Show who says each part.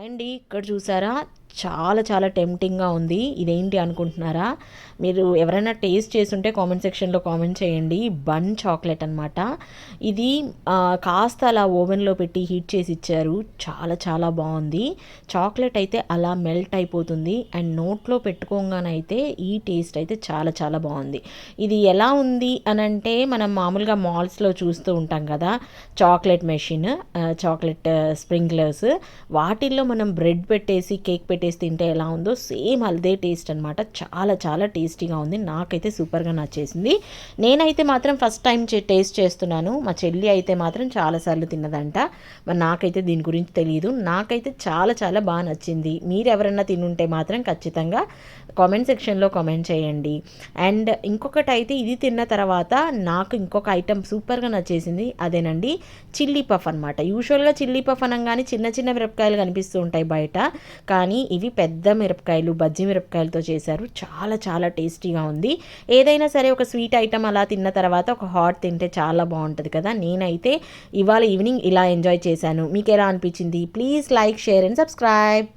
Speaker 1: And ఇక్కడ చూసారా, చాలా చాలా టెంప్టింగ్గా ఉంది. ఇదేంటి అనుకుంటున్నారా? మీరు ఎవరైనా టేస్ట్ చేసుంటే కామెంట్ సెక్షన్లో కామెంట్ చేయండి. బన్ చాక్లెట్ అనమాట ఇది. కాస్త అలా ఓవెన్లో పెట్టి హీట్ చేసి ఇచ్చారు. చాలా చాలా బాగుంది. చాక్లెట్ అయితే అలా మెల్ట్ అయిపోతుంది అండ్ నోట్లో పెట్టుకోగానైతే ఈ టేస్ట్ అయితే చాలా చాలా బాగుంది. ఇది ఎలా ఉంది అని అంటే, మనం మామూలుగా మాల్స్లో చూస్తూ ఉంటాం కదా, చాక్లెట్ మెషిన్, చాక్లెట్ స్ప్రింక్లర్స్, వాటిల్లో మనం బ్రెడ్ పెట్టేసి కేక్ పెట్టేసి తింటే ఎలా ఉందో సేమ్ అదే టేస్ట్ అనమాట. చాలా చాలా టేస్టీగా ఉంది. నాకైతే సూపర్గా నచ్చేసింది. నేనైతే మాత్రం ఫస్ట్ టైం టేస్ట్ చేస్తున్నాను. మా చెల్లి అయితే మాత్రం చాలాసార్లు తిన్నదంట. మరి నాకైతే దీని గురించి తెలియదు. నాకైతే చాలా చాలా బాగా నచ్చింది. మీరు ఎవరన్నా తినుంటే మాత్రం ఖచ్చితంగా కామెంట్ సెక్షన్లో కామెంట్ చేయండి. అండ్ ఇంకొకటి అయితే, ఇది తిన్న తర్వాత నాకు ఇంకొక ఐటెం సూపర్గా నచ్చేసింది. అదేనండి చిల్లీ పఫ్ అనమాట. యూజువల్గా చిల్లీ పఫ్ అనగానే చిన్న చిన్న మిరపకాయలు కనిపిస్తూ ఉంటాయి బయట, కానీ ఇవి పెద్ద మిరపకాయలు, బజ్జీ మిరపకాయలతో చేశారు. చాలా చాలా టేస్టీగా ఉంది. ఏదైనా సరే ఒక స్వీట్ ఐటమ్ అలా తిన్న తర్వాత ఒక హాట్ తింటే చాలా బాగుంటుంది కదా. నేనైతే ఇవాళ ఈవినింగ్ ఇలా ఎంజాయ్ చేశాను. మీకు ఎలా అనిపించింది? Please like, share and subscribe.